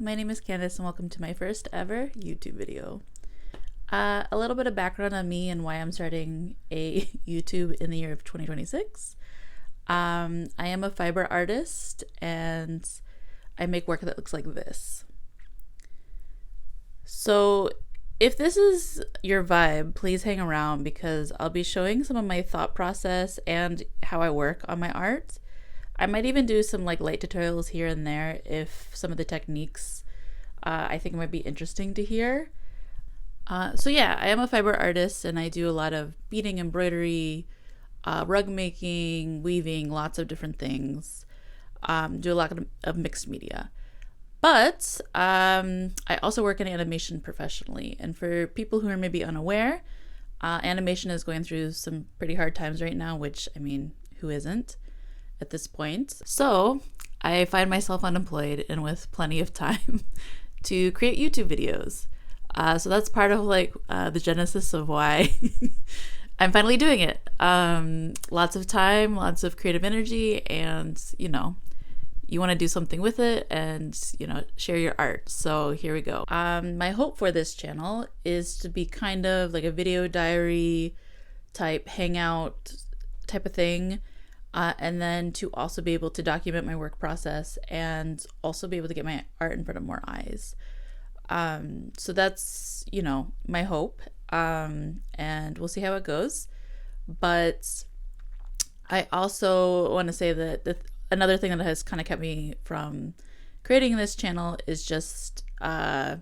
my name is Candice and welcome to my first ever YouTube video. A little bit of background on me and why I'm starting a YouTube in the year of 2026. I am a fiber artist and I make work that looks like this. So if this is your vibe, please hang around because I'll be showing some of my thought process and how I work on my art. I might even do some light tutorials here and there if some of the techniques I think might be interesting to hear. So yeah, I am a fiber artist and I do a lot of beading, embroidery, rug making, weaving, lots of different things. Do a lot of mixed media. But I also work in animation professionally. And for people who are maybe unaware, animation is going through some pretty hard times right now, which, I mean, who isn't at this point? So I find myself unemployed and with plenty of time to create YouTube videos. So that's part of the genesis of why I'm finally doing it. Lots of time, lots of creative energy, and you want to do something with it and share your art. So here we go. My hope for this channel is to be kind of like a video diary type hangout type of thing, and then to also be able to document my work process and also be able to get my art in front of more eyes. So that's my hope, and we'll see how it goes. But I also want to say that another thing that has kind of kept me from creating this channel is just I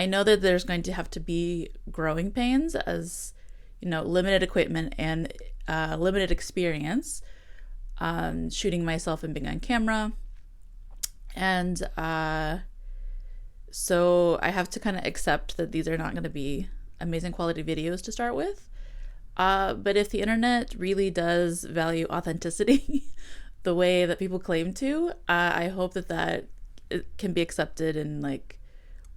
know that there's going to have to be growing pains as limited equipment and limited experience shooting myself and being on camera, and so I have to kind of accept that these are not going to be amazing quality videos to start with. But if the internet really does value authenticity the way that people claim to, I hope that it can be accepted and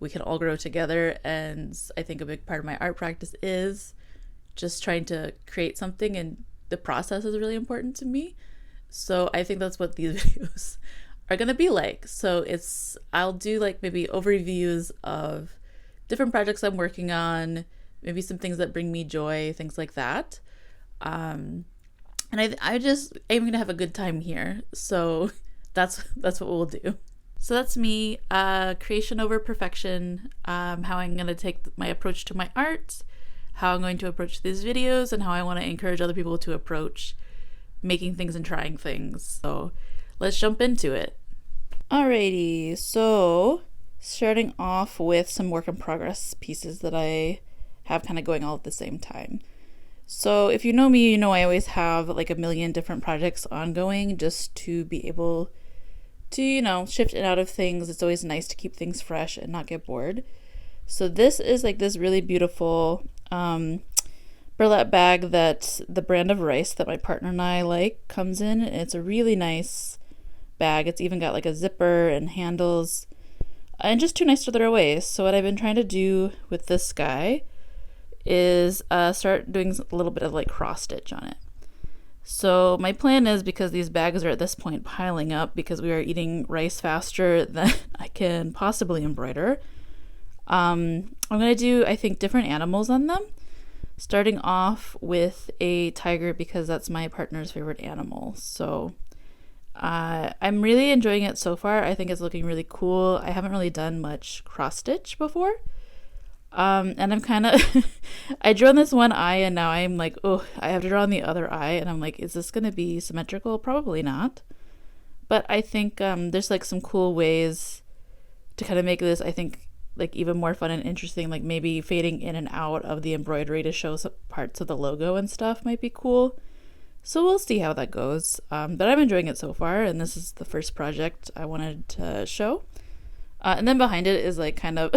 we can all grow together. And I think a big part of my art practice is just trying to create something, and the process is really important to me. So I think that's what these videos are gonna be like. So I'll do maybe overviews of different projects I'm working on, maybe some things that bring me joy, things like that. And I just aiming to have a good time here. So that's what we'll do. So that's me, creation over perfection, how I'm gonna take my approach to my art, how I'm going to approach these videos, and how I want to encourage other people to approach making things and trying things. So let's jump into it. Alrighty, so starting off with some work in progress pieces that I have kind of going all at the same time. So if you know me, you know I always have a million different projects ongoing just to be able to, shift in and out of things. It's always nice to keep things fresh and not get bored. So this is this really beautiful burlap bag that the brand of rice that my partner and I comes in. It's a really nice bag. It's even got a zipper and handles and just too nice to throw away. So what I've been trying to do with this guy is start doing a little bit of cross stitch on it. So my plan is, because these bags are at this point piling up because we are eating rice faster than I can possibly embroider, I'm gonna do, I think, different animals on them, starting off with a tiger because that's my partner's favorite animal. So I'm really enjoying it so far. I think it's looking really cool. I haven't really done much cross stitch before. And I'm kind of, I drew on this one eye and now I'm oh, I have to draw on the other eye. And I'm is this going to be symmetrical? Probably not. But I think there's some cool ways to kind of make this, I think, even more fun and interesting. Maybe fading in and out of the embroidery to show some parts of the logo and stuff might be cool. So we'll see how that goes. But I'm enjoying it so far, and this is the first project I wanted to show. And then behind it is kind of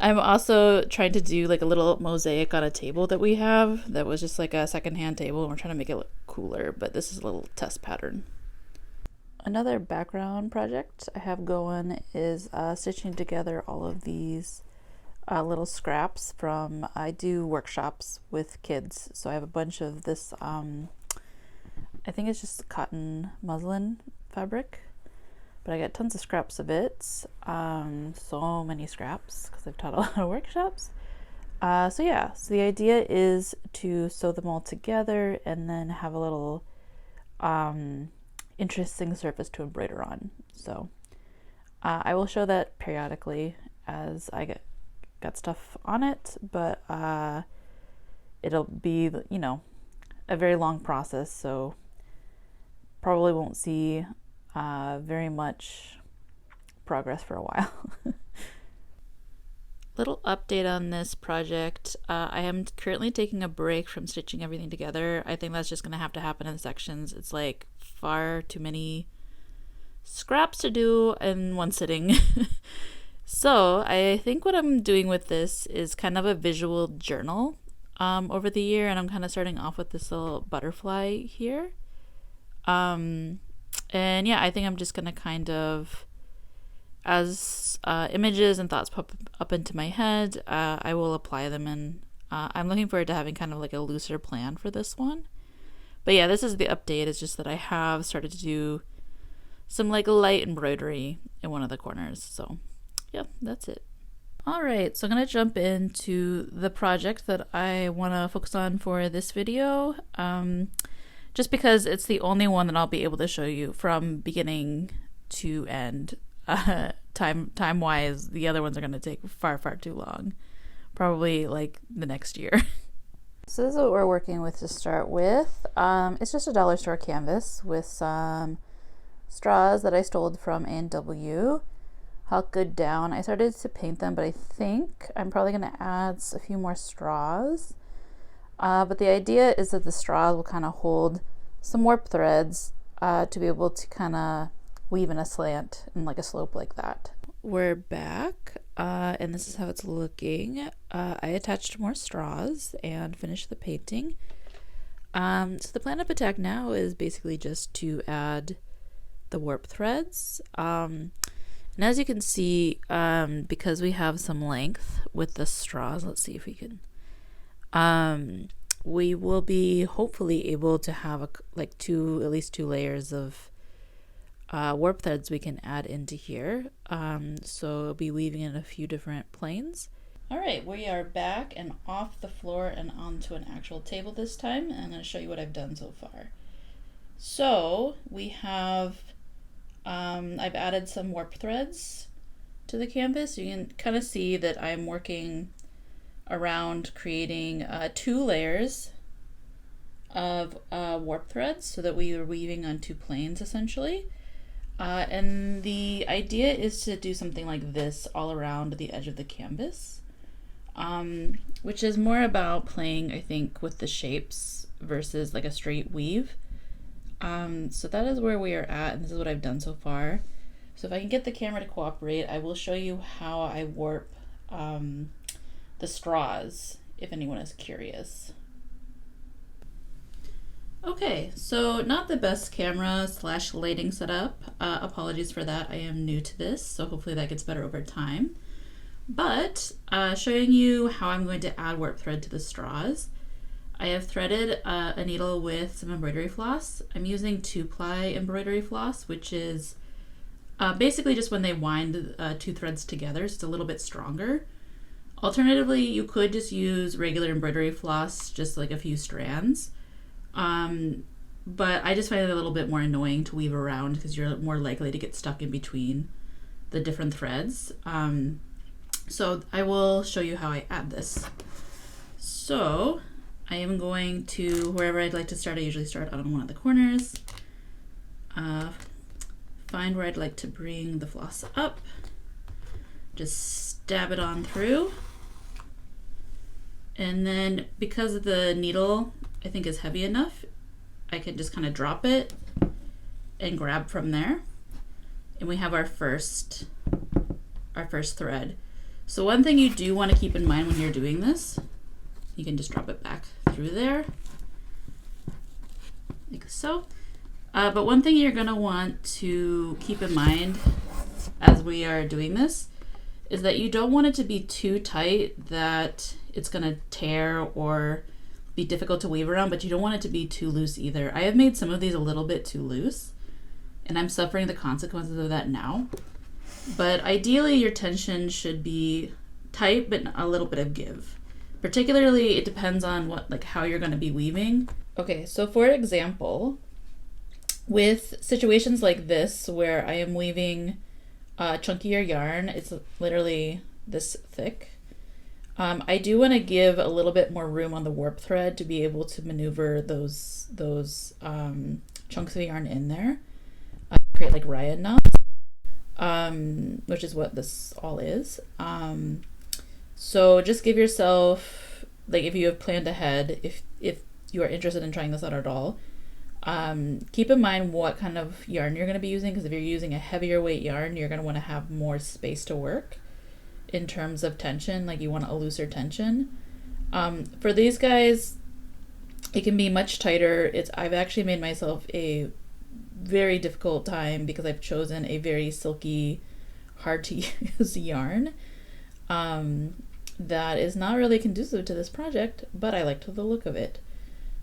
I'm also trying to do a little mosaic on a table that we have that was just a secondhand table, and we're trying to make it look cooler, but this is a little test pattern. Another background project I have going is stitching together all of these little scraps from, I do workshops with kids, so I have a bunch of this, I think it's just cotton muslin fabric but I got tons of scraps of it. So many scraps because I've taught a lot of workshops. So yeah, so the idea is to sew them all together and then have a little interesting surface to embroider on. So I will show that periodically as I got stuff on it, but it'll be, you know, a very long process, so probably won't see very much progress for a while. Little update on this project. I am currently taking a break from stitching everything together. I think that's just going to have to happen in sections. It's like far too many scraps to do in one sitting. So I think what I'm doing with this is kind of a visual journal over the year, and I'm kind of starting off with this little butterfly here. And yeah, I think I'm just going to kind of, as images and thoughts pop up into my head, I will apply them, and I'm looking forward to having kind of like a looser plan for this one. But yeah, this is the update. It's just that I have started to do some like light embroidery in one of the corners. So yeah, that's it. All right, so I'm gonna jump into the project that I want to focus on for this video, just because it's the only one that I'll be able to show you from beginning to end. Time wise, the other ones are gonna take far too long, probably like the next year. So this is what we're working with to start with. It's just a dollar store canvas with some straws that I stole from A&W. Held good down. I started to paint them, but I think I'm probably going to add a few more straws. But the idea is that the straws will kind of hold some warp threads to be able to kind of weave in a slant and like a slope like that. We're back, and this is how it's looking. I attached more straws and finished the painting. So the plan of attack now is basically just to add the warp threads. And as you can see, because we have some length with the straws, let's see if we can, we will be hopefully able to have at least two layers of warp threads we can add into here. So I'll be weaving in a few different planes. All right, we are back and off the floor and onto an actual table this time, and I'm going to show you what I've done so far. So we have I've added some warp threads to the canvas. You can kind of see that I'm working around creating 2 layers of warp threads so that we are weaving on 2 planes essentially. And the idea is to do something like this all around the edge of the canvas, which is more about playing, I think, with the shapes versus like a straight weave. So that is where we are at, and this is what I've done so far. So if I can get the camera to cooperate, I will show you how I warp the straws, if anyone is curious. Okay, so not the best camera / lighting setup. Apologies for that. I am new to this, so hopefully that gets better over time. But showing you how I'm going to add warp thread to the straws. I have threaded a needle with some embroidery floss. I'm using 2-ply embroidery floss, which is basically just when they wind 2 threads together, so it's a little bit stronger. Alternatively, you could just use regular embroidery floss, just like a few strands. But I just find it a little bit more annoying to weave around because you're more likely to get stuck in between the different threads. So I will show you how I add this. So I am going to, wherever I'd like to start, I usually start on one of the corners. Find where I'd like to bring the floss up. Just stab it on through. And then because the needle, I think, is heavy enough, I can just kind of drop it and grab from there. And we have our first thread. So one thing you do want to keep in mind when you're doing this, you can just drop it back through there, like so. But one thing you're going to want to keep in mind as we are doing this is that you don't want it to be too tight that it's going to tear or be difficult to weave around, but you don't want it to be too loose either. I have made some of these a little bit too loose. and I'm suffering the consequences of that now. But ideally, your tension should be tight, but a little bit of give. Particularly, it depends on how you're going to be weaving. Okay, so for example, with situations like this where I am weaving chunkier yarn, it's literally this thick. I do want to give a little bit more room on the warp thread to be able to maneuver those chunks of yarn in there, create like riot knots, which is what this all is. So just give yourself, if you have planned ahead, if you are interested in trying this out at all, keep in mind what kind of yarn you're going to be using, because if you're using a heavier weight yarn, you're going to want to have more space to work in terms of tension. You want a looser tension. For these guys, it can be much tighter. I've actually made myself a very difficult time because I've chosen a very silky, hard to use yarn that is not really conducive to this project, but I liked the look of it.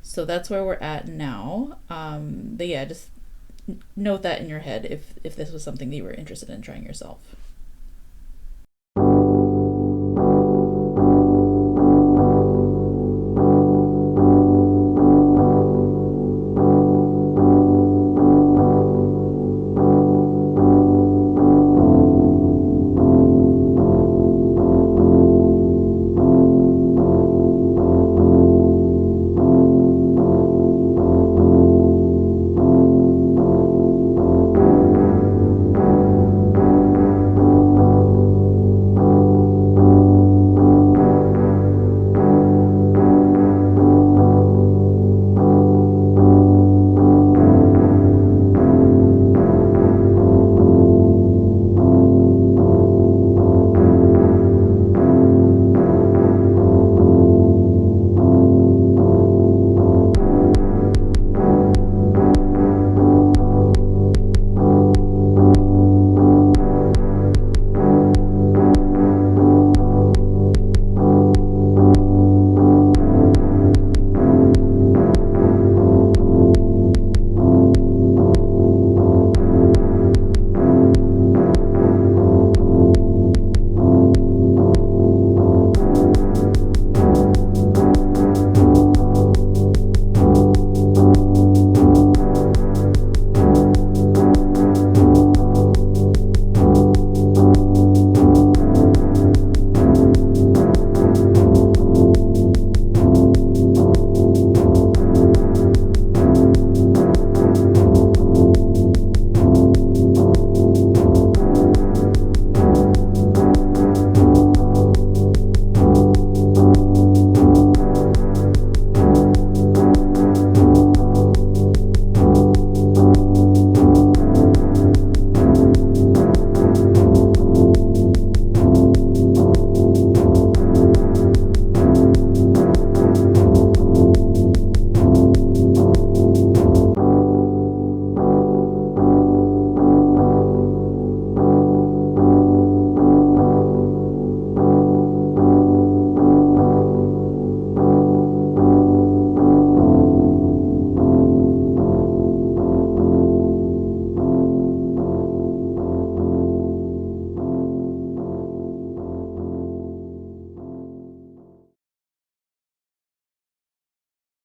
So that's where we're at now. But yeah, just note that in your head if this was something that you were interested in trying yourself.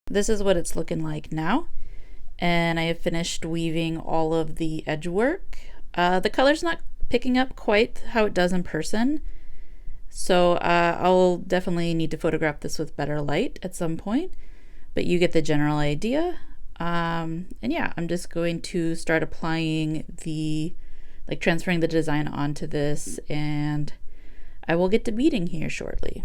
This is what it's looking like now, and I have finished weaving all of the edge work. The color's not picking up quite how it does in person, so I'll definitely need to photograph this with better light at some point, but you get the general idea. And yeah, I'm just going to start applying transferring the design onto this, and I will get to beading here shortly.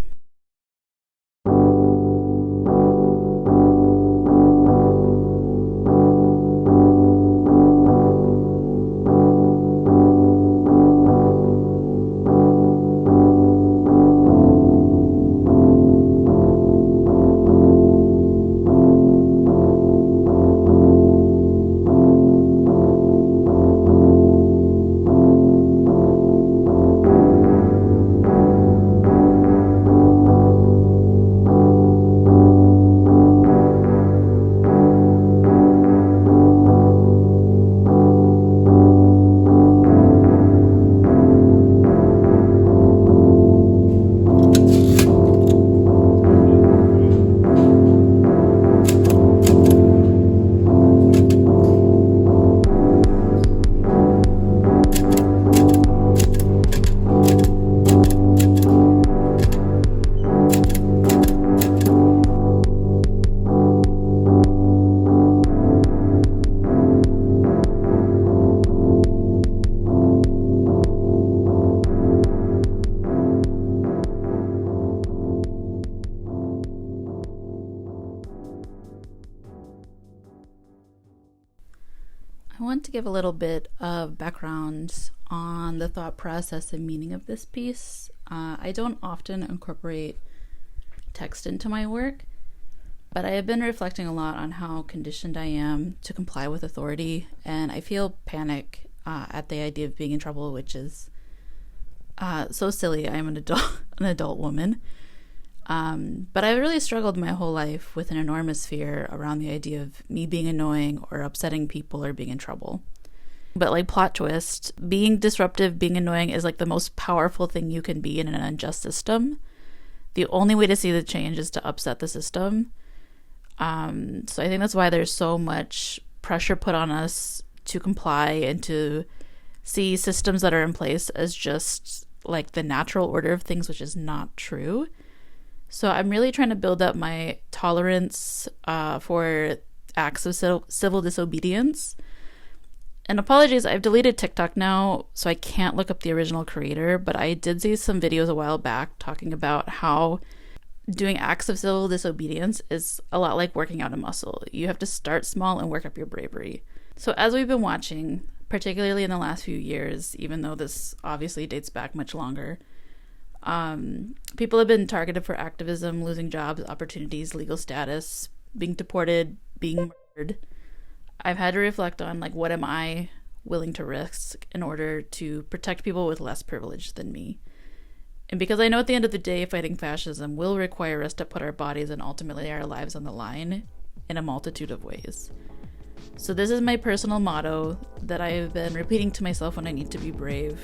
I want to give a little bit of background on the thought process and meaning of this piece. I don't often incorporate text into my work, but I have been reflecting a lot on how conditioned I am to comply with authority, and I feel panic at the idea of being in trouble, which is so silly. I'm an adult woman. But I've really struggled my whole life with an enormous fear around the idea of me being annoying or upsetting people or being in trouble. But like, plot twist, being disruptive, being annoying is like the most powerful thing you can be in an unjust system. The only way to see the change is to upset the system. So I think that's why there's so much pressure put on us to comply and to see systems that are in place as just like the natural order of things, which is not true. So I'm really trying to build up my tolerance for acts of civil disobedience. And apologies, I've deleted TikTok now, so I can't look up the original creator, but I did see some videos a while back talking about how doing acts of civil disobedience is a lot like working out a muscle. You have to start small and work up your bravery. So as we've been watching, particularly in the last few years, even though this obviously dates back much longer, people have been targeted for activism, losing jobs, opportunities, legal status, being deported, being murdered. I've had to reflect on, like, what am I willing to risk in order to protect people with less privilege than me? And because I know at the end of the day, fighting fascism will require us to put our bodies and ultimately our lives on the line in a multitude of ways. So this is my personal motto that I have been repeating to myself when I need to be brave.